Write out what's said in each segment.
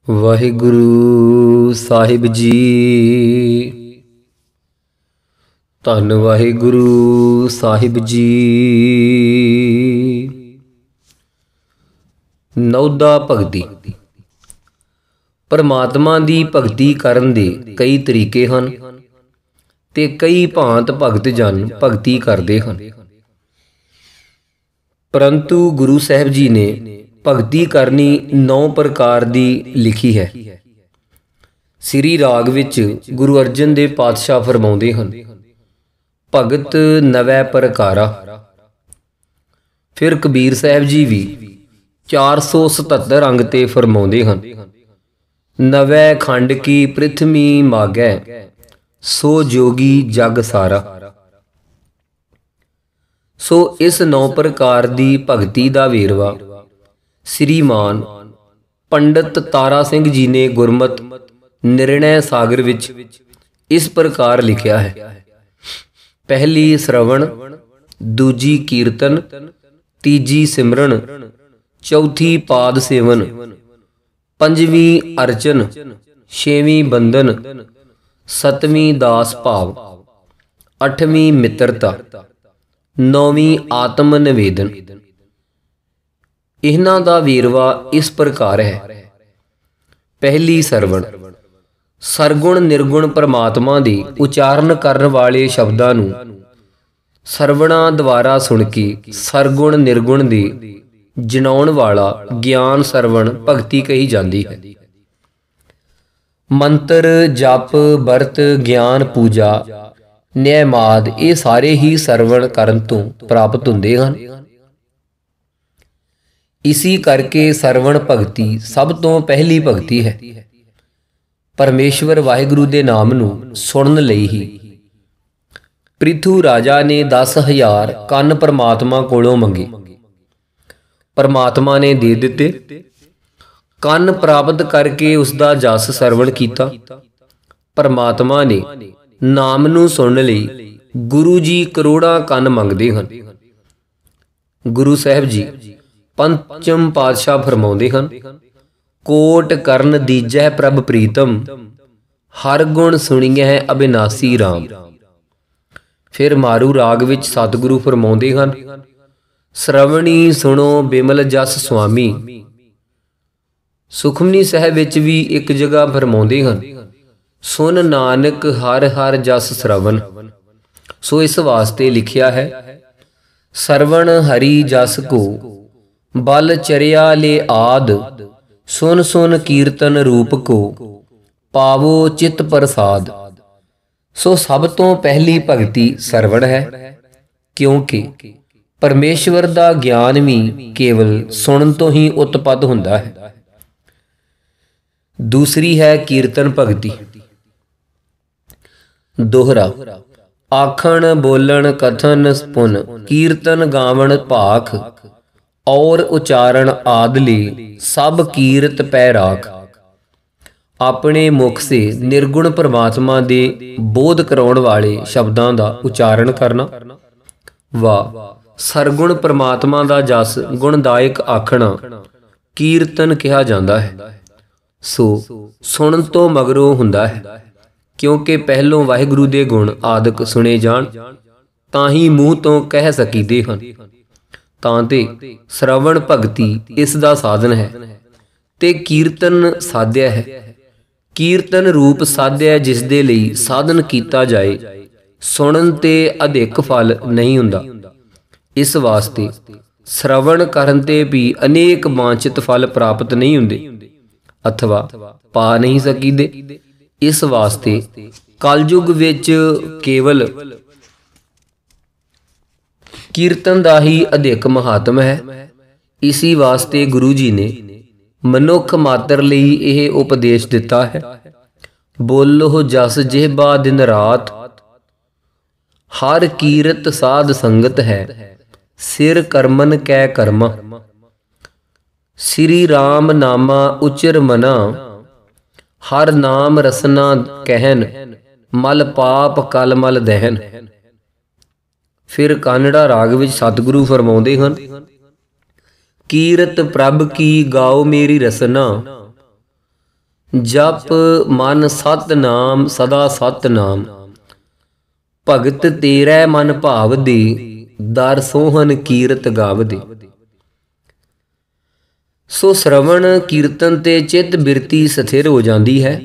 ਵਾਹਿਗੁਰੂ ਸਾਹਿਬ ਜੀ। ਧੰਨ ਵਾਹਿਗੁਰੂ ਸਾਹਿਬ ਜੀ। ਨੌਦਾ ਭਗਤੀ। ਪਰਮਾਤਮਾ ਦੀ ਭਗਤੀ ਕਰਨ ਦੇ ਕਈ ਤਰੀਕੇ ਹਨ ਤੇ ਕਈ ਭਾਂਤ ਭਗਤ ਜਨ ਭਗਤੀ ਕਰਦੇ ਹਨ, ਪਰੰਤੂ ਗੁਰੂ ਸਾਹਿਬ ਜੀ ਨੇ ਭਗਤੀ ਕਰਨੀ 9 ਪ੍ਰਕਾਰ ਦੀ ਲਿਖੀ ਹੈ। ਸ੍ਰੀ ਰਾਗ ਵਿੱਚ ਗੁਰੂ ਅਰਜਨ ਦੇਵ ਪਾਤਸ਼ਾਹ ਫਰਮਾਉਂਦੇ ਹਨ, ਭਗਤ ਨਵੈ ਪ੍ਰਕਾਰਾ। ਫਿਰ ਕਬੀਰ ਸਾਹਿਬ ਜੀ ਵੀ 477 ਅੰਗ ਤੇ ਫਰਮਾਉਂਦੇ ਹਨ, ਨਵੈ ਖੰਡ ਕੀ ਪ੍ਰਿਥਵੀ ਮਾਗੈ, ਸੋ ਜੋਗੀ ਜਗ ਸਾਰਾ। ਸੋ ਇਸ 9 ਪ੍ਰਕਾਰ ਦੀ ਭਗਤੀ ਦਾ ਵੇਰਵਾ ਸ੍ਰੀਮਾਨ ਪੰਡਤ ਤਾਰਾ ਸਿੰਘ ਜੀ ਨੇ ਗੁਰਮਤ ਨਿਰਣੈ ਸਾਗਰ ਵਿੱਚ ਇਸ ਪ੍ਰਕਾਰ ਲਿਖਿਆ ਹੈ। ਪਹਿਲੀ ਸ਼ਰਵਣ, ਦੂਜੀ ਕੀਰਤਨ, ਤੀਜੀ ਸਿਮਰਨ, ਚੌਥੀ ਪਾਦ ਸੇਵਨ, ਪੰਜਵੀਂ ਅਰਚਨ, ਛੇਵੀਂ ਬੰਧਨ, ਸਤਵੀਂ ਦਾਸ ਭਾਵ, ਅੱਠਵੀਂ ਮਿੱਤਰਤਾ, ਨੌਵੀਂ ਆਤਮ ਨਿਵੇਦਨ। ਇਹਨਾਂ ਦਾ ਵੇਰਵਾ ਇਸ ਪ੍ਰਕਾਰ ਹੈ। ਪਹਿਲੀ ਸਰਵਣ। ਸਰਗੁਣ ਨਿਰਗੁਣ ਪਰਮਾਤਮਾ ਦੇ ਉਚਾਰਨ ਕਰਨ ਵਾਲੇ ਸ਼ਬਦਾਂ ਨੂੰ ਸਰਵਣਾ ਦੁਆਰਾ ਸੁਣ ਕੇ ਸਰਗੁਣ ਨਿਰਗੁਣ ਦੇ ਜਣਾਉਣ ਵਾਲਾ ਗਿਆਨ ਸਰਵਣ ਭਗਤੀ ਕਹੀ ਜਾਂਦੀ ਹੈ। ਮੰਤਰ, ਜਪ, ਵਰਤ, ਗਿਆਨ, ਪੂਜਾ, ਨਿਯਮਾਦ ਇਹ ਸਾਰੇ ਹੀ ਸਰਵਣ ਕਰਨ ਤੋਂ ਪ੍ਰਾਪਤ ਹੁੰਦੇ ਹਨ। ਇਸੀ ਕਰਕੇ ਸਰਵਣ ਭਗਤੀ ਸਭ ਤੋਂ ਪਹਿਲੀ ਭਗਤੀ ਹੈ। ਪਰਮੇਸ਼ਵਰ ਵਾਹਿਗੁਰੂ ਦੇ ਨਾਮ ਨੂੰ ਸੁਣਨ ਲਈ ਹੀ ਪ੍ਰਿਥੂ ਰਾਜਾ ਨੇ 10,000 ਕੰਨ ਪਰਮਾਤਮਾ ਕੋਲੋਂ ਮੰਗੇ। ਪਰਮਾਤਮਾ ਨੇ ਦੇ ਦਿੱਤੇ। ਕੰਨ ਪ੍ਰਾਪਤ ਕਰਕੇ ਉਸ ਦਾ ਜਸ ਸਰਵਣ ਕੀਤਾ। ਪਰਮਾਤਮਾ ਨੇ ਨਾਮ ਨੂੰ ਸੁਣਨ ਲਈ ਗੁਰੂ ਜੀ ਕਰੋੜਾਂ ਕੰਨ ਮੰਗਦੇ ਹਨ। ਗੁਰੂ ਸਾਹਿਬ ਜੀ ਪੰਚਮ ਪਾਤਸ਼ਾਹ ਫਰਮਾਉਂਦੇ ਹਨ, ਕੋਟ ਕਰਨ ਦੀਜੈ ਪ੍ਰਭ ਪ੍ਰੀਤਮ, ਹਰ ਗੁਣ ਸੁਣੀਐ ਅਬਿਨਾਸੀ ਰਾਮ। ਫਿਰ ਮਾਰੂ ਰਾਗ ਵਿੱਚ ਸਤਿਗੁਰੂ ਫਰਮਾਉਂਦੇ ਹਨ, ਸ਼ਰਵਣੀ ਸੁਣੋ ਬਿਮਲ ਜਸ ਸੁਆਮੀ। ਸੁਖਮਨੀ ਸਾਹਿਬ ਵਿੱਚ ਵੀ ਇੱਕ ਜਗ੍ਹਾ ਫਰਮਾਉਂਦੇ ਹਨ, ਸੁਨ ਨਾਨਕ ਹਰ ਹਰ ਜਸ ਸ਼ਰਵਨ। ਸੋ ਇਸ ਵਾਸਤੇ ਲਿਖਿਆ ਹੈ, ਸਰਵਣ ਹਰੀ ਜਸ ਕੋ ਬਲ ਚਰਿਆ ਲੈ ਆਦ, ਸੁਨ ਸੁਨ ਕੀਰਤਨ ਰੂਪ ਕੋ ਪਾਵੋ ਚਿਤ ਪ੍ਰਸਾਦ। ਸੋ ਸਭ ਤੋਂ ਪਹਿਲੀ ਭਗਤੀ ਸਰਵਣ ਹੈ, ਕਿਉਂਕਿ ਪਰਮੇਸ਼ਵਰ ਦਾ ਗਿਆਨ ਵੀ ਕੇਵਲ ਸੁਣਨ ਤੋਂ ਹੀ ਉਤਪਤ ਹੁੰਦਾ ਹੈ। ਦੂਸਰੀ ਹੈ ਕੀਰਤਨ ਭਗਤੀ। ਦੋਹਰਾ। ਆਖਣ ਬੋਲਣ ਕਥਨ ਪੁਨ, ਕੀਰਤਨ ਗਾਵਣ ਭਾਖ, ਔਰ ਉਚਾਰਨ ਆਦਿ ਸਭ ਕੀਰਤ ਪੈ ਰਾਖ। ਆਪਣੇ ਮੁਖ ਸੇ ਨਿਰਗੁਣ ਪਰਮਾਤਮਾ ਦੇ ਬੋਧ ਕਰਾਉਣ ਵਾਲੇ ਸ਼ਬਦਾਂ ਦਾ ਉਚਾਰਨ ਕਰਨਾ। ਵਾਹ। ਸਰਗੁਣ ਪਰਮਾਤਮਾ ਦਾ ਜਸ ਗੁਣਦਾਇਕ ਆਖਣਾ ਕੀਰਤਨ ਕਿਹਾ ਜਾਂਦਾ ਹੈ। ਸੋ ਸੁਣਨ ਤੋਂ ਮਗਰੋਂ ਹੁੰਦਾ ਹੈ, ਕਿਉਂਕਿ ਪਹਿਲੋਂ ਵਾਹਿਗੁਰੂ ਦੇ ਗੁਣ ਆਦਿਕ ਸੁਣੇ ਜਾਣ ਤਾਂ ਹੀ ਮੂੰਹ ਤੋਂ ਕਹਿ ਸਕੀਦੇ ਹਨ। ਤਾਂ ਤੇ ਸ਼ਰਵਣ ਭਗਤੀ ਇਸ ਦਾ ਸਾਧਨ ਹੈ ਤੇ ਕੀਰਤਨ ਸਾਧਿਆ ਹੈ। ਕੀਰਤਨ ਰੂਪ ਸਾਧਿਆ ਜਿਸ ਦੇ ਲਈ ਸਾਧਨ ਕੀਤਾ ਜਾਏ, ਸੁਣਨ ਤੇ ਅਧਿਕ ਫਲ ਨਹੀਂ ਹੁੰਦਾ। ਇਸ ਵਾਸਤੇ ਸ਼ਰਵਣ ਕਰਨ ਤੇ ਵੀ ਅਨੇਕ ਵਾਂਛਿਤ ਫਲ ਪ੍ਰਾਪਤ ਨਹੀਂ ਹੁੰਦੇ ਅਥਵਾ ਪਾ ਨਹੀਂ ਸਕੀਦੇ। ਇਸ ਵਾਸਤੇ ਕਲਯੁਗ ਵਿੱਚ ਕੇਵਲ ਕੀਰਤਨ ਦਾ ਹੀ ਅਧਿਕ ਮਹਾਤਮ ਹੈ। ਇਸੀ ਵਾਸਤੇ ਗੁਰੂ ਜੀ ਨੇ ਮਨੁੱਖ ਮਾਤਰ ਲਈ ਇਹ ਉਪਦੇਸ਼ ਦਿੱਤਾ ਹੈ, ਬੋਲੋ ਜਸ ਜਿਹਬਾ ਦਿਨ ਰਾਤ, ਹਰ ਕੀਰਤ ਸਾਧ ਸੰਗਤ ਹੈ, ਸਿਰ ਕਰਮਨ ਕੈ ਕਰਮਾ। ਸ੍ਰੀ ਰਾਮ ਨਾਮਾ ਉਚਰ ਮਨਾ, ਹਰ ਨਾਮ ਰਸਨਾ ਕਹਿਨ, ਮਲ ਪਾਪ ਕਲ ਮਲ ਦਹਿਨ। ਫਿਰ ਕਾਨੜਾ ਰਾਗ ਵਿੱਚ ਸਤਿਗੁਰੂ ਫਰਮਾਉਂਦੇ ਹਨ, ਕੀਰਤ ਪ੍ਰਭ ਕੀ ਗਾਓ ਮੇਰੀ ਰਸਨਾ, ਜਪ ਮਨ ਸਤਨਾਮ ਸਦਾ ਸਤਨਾਮ। ਭਗਤ ਤੇਰੇ ਮਨ ਭਾਵਦੇ, ਦਰ ਸੋਹਨ ਕੀਰਤ ਗਾਵਦੇ। ਸੋ ਸ਼ਰਵਣ ਕੀਰਤਨ ਤੇ ਚਿੱਤ ਬਿਰਤੀ ਸਥਿਰ ਹੋ ਜਾਂਦੀ ਹੈ।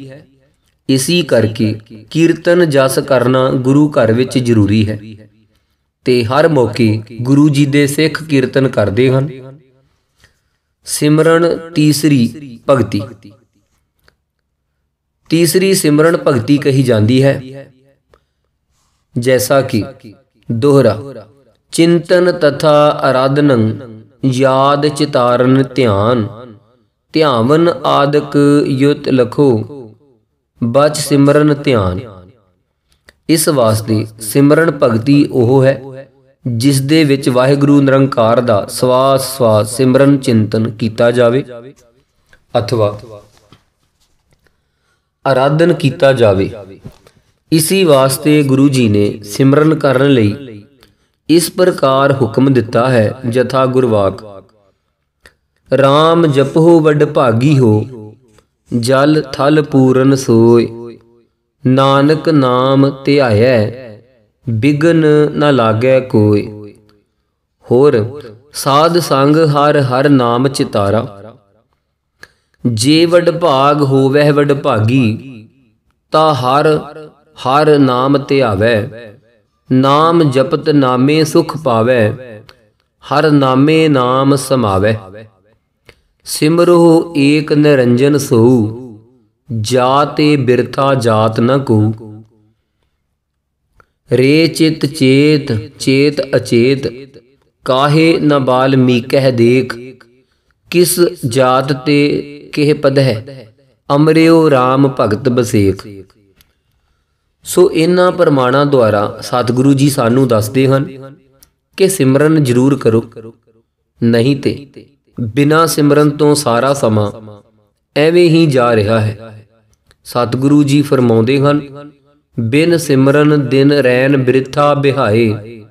ਇਸੀ ਕਰਕੇ ਕੀਰਤਨ ਜਸ ਕਰਨਾ ਗੁਰੂ ਘਰ ਵਿੱਚ ਜ਼ਰੂਰੀ ਹੈ ਤੇ ਹਰ ਮੌਕੇ ਗੁਰੂ ਜੀ ਦੇ ਸਿੱਖ ਕੀਰਤਨ ਕਰਦੇ ਹਨ। ਸਿਮਰਨ ਤੀਸਰੀ ਭਗਤੀ। ਤੀਸਰੀ ਸਿਮਰਨ ਭਗਤੀ ਕਹੀ ਜਾਂਦੀ ਹੈ, ਜੈਸਾ ਕਿ ਦੋਹਰਾ ਚਿੰਤਨ ਤਥਾ ਆਰਾਧਨੰ, ਯਾਦ ਚਿਤਾਰਨ ਧਿਆਨ, ਧਿਆਵਨ ਆਦਿਕ ਯੁਤ ਲਖੋ, ਬਚ ਸਿਮਰਨ ਧਿਆਨ। ਇਸ ਵਾਸਤੇ ਸਿਮਰਨ ਭਗਤੀ ਉਹ ਹੈ ਜਿਸ ਦੇ ਵਿੱਚ ਵਾਹਿਗੁਰੂ ਨਿਰੰਕਾਰ ਦਾ ਸਵਾਸ ਸਵਾਸ ਸਿਮਰਨ ਚਿੰਤਨ ਕੀਤਾ ਜਾਵੇ ਅਥਵਾ ਆਰਾਧਨ ਕੀਤਾ ਜਾਵੇ। ਇਸੀ ਵਾਸਤੇ ਗੁਰੂ ਜੀ ਨੇ ਸਿਮਰਨ ਕਰਨ ਲਈ ਇਸ ਪ੍ਰਕਾਰ ਹੁਕਮ ਦਿੱਤਾ ਹੈ, ਜਥਾ ਗੁਰਵਾਕ RAM ਜਪਹੁ ਵਡ ਭਾਗੀ ਹੋ, ਜਲ ਥਲ ਪੂਰਨ ਸੋਇ, ਨਾਨਕ ਨਾਮ ਧਿਆਇਐ, ਬਿਗਨ ਨ ਲਾਗੈ ਕੋਇ। ਹੋਰ ਸਾਧ ਸੰਗ ਹਰ ਹਰ ਨਾਮ ਚਿਤਾਰਾ, ਜੇ ਵਡ ਭਾਗ ਹੋਵੈ ਵਡ ਭਾਗੀ, ਤਾ ਹਰ ਹਰ ਨਾਮ ਧਿਆਵੈ, ਨਾਮ ਜਪਤ ਨਾਮੇ ਸੁਖ ਪਾਵੈ, ਹਰ ਨਾਮੇ ਨਾਮ ਸਮਾਵੈ। ਸਿਮਰੋ ਏਕ ਨਿਰੰਜਨ ਸੋਊ, ਜਾਤੇ ਬਿਰਥਾ ਜਾਤ ਨ ਕੋ। ਰੇ ਚਿਤ ਚੇਤ ਚੇਤ ਅਚੇਤ, ਕਾਹੇ ਨ ਬਾਲ ਮੀਕਹਿ ਦੇਖ, ਕਿਸ ਜਾਤ ਤੇ ਕਿਹ ਪਦਹਿ, ਅਮਰਿਓ RAM ਭਗਤ ਬਸੇਖ। ਸੋ ਇਹਨਾਂ ਪ੍ਰਮਾਣਾਂ ਦੁਆਰਾ ਸਤਿਗੁਰੂ ਜੀ ਸਾਨੂੰ ਦੱਸਦੇ ਹਨ ਕਿ ਸਿਮਰਨ ਜ਼ਰੂਰ ਕਰੋ, ਨਹੀਂ ਤੇ ਬਿਨਾਂ ਸਿਮਰਨ ਤੋਂ ਸਾਰਾ ਸਮਾਂ ਐਵੇਂ ਹੀ ਜਾ ਰਿਹਾ ਹੈ। ਸਤਿਗੁਰੂ ਜੀ ਫਰਮਾਉਂਦੇ ਹਨ, ਬਿਨ ਸਿਮਰਨ ਦਿਨ ਰੈਨ ਬਿਰਥਾ ਬਿਹਾਏ,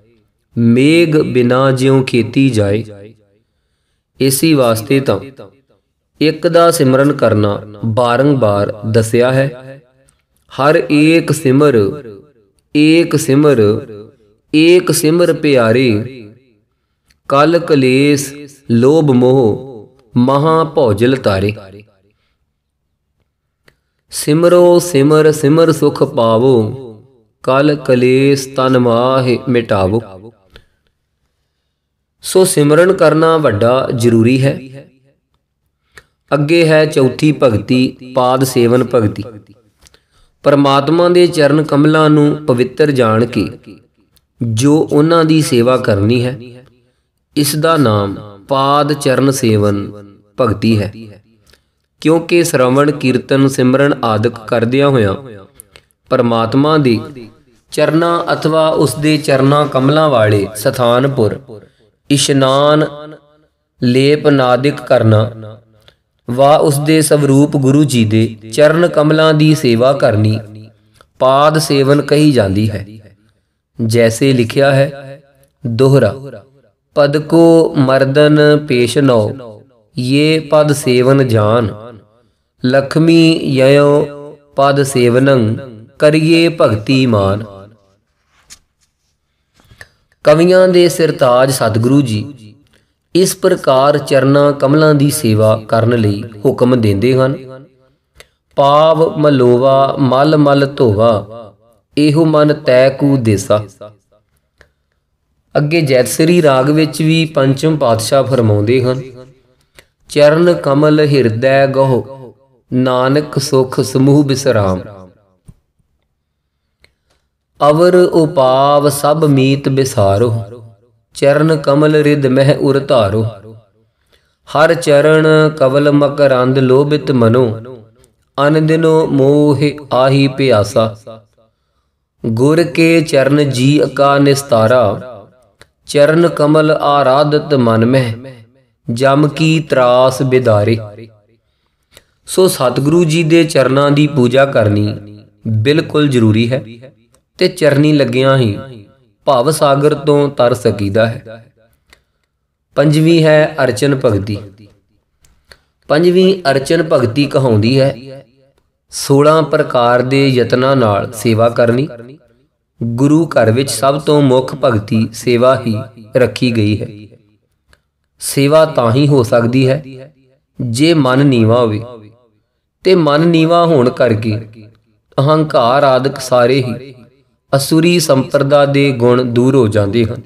ਮੇਘ ਬਿਨਾ ਜਿਉ ਖੇਤੀ ਜਾਏ। ਇਸੀ ਵਾਸਤੇ ਤਾਂ ਇੱਕ ਦਾ ਸਿਮਰਨ ਕਰਨਾ ਬਾਰੰਬਾਰ ਦੱਸਿਆ ਹੈ। ਹਰ ਏਕ ਸਿਮਰ ਏਕ ਸਿਮਰ ਏਕ ਸਿਮਰ ਪਿਆਰੇ, ਕਲ ਕਲੇਸ਼ ਲੋਭ ਮੋਹ ਮਹਾ ਭੌਜਲ ਤਾਰੇ। ਸਿਮਰੋ ਸਿਮਰ ਸਿਮਰ ਸੁਖ ਪਾਵੋ, ਕਲ ਕਲੇਸ਼ ਤਨ ਮਾਹਿ ਮਿਟਾਵੋ। ਸੋ ਸਿਮਰਨ ਕਰਨਾ ਵੱਡਾ ਜ਼ਰੂਰੀ ਹੈ। ਅੱਗੇ ਹੈ ਚੌਥੀ ਭਗਤੀ, ਪਾਦ ਸੇਵਨ ਭਗਤੀ। ਪਰਮਾਤਮਾ ਦੇ ਚਰਨ ਕਮਲਾਂ ਨੂੰ ਪਵਿੱਤਰ ਜਾਣ ਕੇ ਜੋ ਉਹਨਾਂ ਦੀ ਸੇਵਾ ਕਰਨੀ ਹੈ, ਇਸ ਦਾ ਨਾਮ ਪਾਦ ਚਰਨ ਸੇਵਨ ਭਗਤੀ ਹੈ। ਕਿਉਂਕਿ ਸ਼ਰਵਣ ਕੀਰਤਨ ਸਿਮਰਨ ਆਦਿਕ ਕਰਦਿਆਂ ਹੋਇਆਂ ਪਰਮਾਤਮਾ ਦੇ ਚਰਨਾਂ ਅਥਵਾ ਉਸ ਦੇ ਚਰਨਾਂ ਕਮਲਾਂ ਵਾਲੇ ਸਥਾਨਪੁਰ ਇਸ਼ਨਾਨ ਲੇਪ ਨਾਦਿਕ ਕਰਨਾ ਵਾ ਉਸ ਦੇ ਸਵਰੂਪ ਗੁਰੂ ਜੀ ਦੇ ਚਰਨ ਕਮਲਾਂ ਦੀ ਸੇਵਾ ਕਰਨੀ ਪਾਦ ਸੇਵਨ ਕਹੀ ਜਾਂਦੀ ਹੈ। ਜੈਸੇ ਲਿਖਿਆ ਹੈ, ਦੋਹਰਾ ਪਦ ਕੋ ਮਰਦਨ ਪੇਸ਼ ਨੋ, ये पद सेवन जान, लक्ष्मी ययो पद सेवनं, करिए भगति मान। ਕਵੀਆਂ ਦੇ ਸਿਰਤਾਜ ਸਤਿਗੁਰੂ ਜੀ ਇਸ ਪ੍ਰਕਾਰ ਚਰਨਾਂ ਕਮਲਾਂ ਦੀ ਸੇਵਾ ਕਰਨ ਲਈ ਹੁਕਮ ਦਿੰਦੇ ਹਨ। ਪਾਵ ਮਲੋਵਾ ਮਲ ਮਲ ਧੋਵਾ, ਇਹੋ ਮਨ ਤੈ ਕੂ ਦੇਸਾ। ਅੱਗੇ ਜੈਤਸਰੀ ਰਾਗ ਵਿੱਚ ਵੀ ਪੰਚਮ ਪਾਤਸ਼ਾਹ ਫਰਮਾਉਂਦੇ ਹਨ, ਚਰਨ ਕਮਲ ਹਿਰਦੈ ਗਹੁ, ਨਾਨਕ ਸੁਖ ਸਮੂਹ ਬਿਸਰਾਮ। ਅਵਰ ਉਪਾਵ ਸਭ ਮੀਤ ਬਿਸਾਰੋ, ਚਰਨ ਕਮਲ ਰਿਦ ਮਹਿ ਉਰ ਧਾਰੋ। ਹਰ ਚਰਨ ਕਵਲ ਮਕਰੰਦ ਲੋਭਿਤ ਮਨੋ, ਅਨ ਦਿਨੋ ਮੋਹ ਆਹੀ ਪਿਆਸਾ। ਗੁਰ ਕੇ ਚਰਨ ਜੀ ਕਾ ਨਿਸਤਾਰਾ, ਚਰਨ ਕਮਲ ਆਰਾਧਤ ਮਨ ਮਹਿ, ਜਮ ਕੀ ਤਰਾਸ ਬਿਦਾਰੇ। ਸੋ ਸਤਿਗੁਰੂ ਜੀ ਦੇ ਚਰਨਾਂ ਦੀ ਪੂਜਾ ਕਰਨੀ ਬਿਲਕੁਲ ਜ਼ਰੂਰੀ ਹੈ ਤੇ ਚਰਨੀ ਲੱਗਿਆਂ ਹੀ ਭਵ ਸਾਗਰ ਤੋਂ ਤਰ ਸਕੀਦਾ ਹੈ। ਪੰਜਵੀਂ ਹੈ ਅਰਚਨ ਭਗਤੀ। ਪੰਜਵੀਂ ਅਰਚਨ ਭਗਤੀ ਕਹਾਉਂਦੀ ਹੈ, 16 ਪ੍ਰਕਾਰ ਦੇ ਯਤਨਾਂ ਨਾਲ ਸੇਵਾ ਕਰਨੀ। ਗੁਰੂ ਘਰ ਵਿੱਚ ਸਭ ਤੋਂ ਮੁੱਖ ਭਗਤੀ ਸੇਵਾ ਹੀ ਰੱਖੀ ਗਈ ਹੈ। ਸੇਵਾ ਤਾਂ ਹੀ ਹੋ ਸਕਦੀ ਹੈ ਜੇ ਮਨ ਨੀਵਾਂ ਹੋਵੇ, ਤੇ ਮਨ ਨੀਵਾਂ ਹੋਣ ਕਰਕੇ ਅਹੰਕਾਰ ਆਦਿਕ ਸਾਰੇ ਹੀ ਅਸੁਰੀ ਸੰਪਰਦਾ ਦੇ ਗੁਣ ਦੂਰ ਹੋ ਜਾਂਦੇ ਹਨ।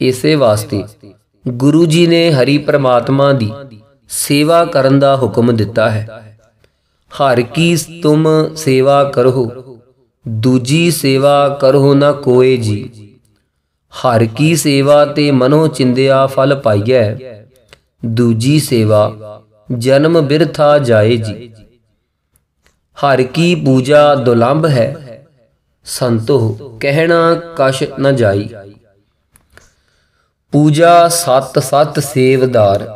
ਇਸੇ ਵਾਸਤੇ ਗੁਰੂ ਜੀ ਨੇ ਹਰੀ ਪ੍ਰਮਾਤਮਾ ਦੀ ਸੇਵਾ ਕਰਨ ਦਾ ਹੁਕਮ ਦਿੱਤਾ ਹੈ। ਹਰ ਕੀ ਤੁਮ ਸੇਵਾ ਕਰੋ, ਦੂਜੀ ਸੇਵਾ ਕਰੋ ਨਾ ਕੋਏ ਜੀ। ਹਰ ਕੀ ਸੇਵਾ ਤੇ ਮਨੋ ਚਿੰਦਿਆ ਫਲ ਪਾਈਐ, ਦੂਜੀ ਸੇਵਾ ਜਨਮ ਬਿਰਥਾ ਜਾਏ ਜੀ। ਹਰ ਕੀ ਪੂਜਾ ਦੁਲੰਭ ਹੈ, ਸੰਤੋ ਕਹਿਣਾ ਕਛ ਨ ਜਾਈ। ਪੂਜਾ ਸਤ ਸਤ ਸੇਵਦਾਰ।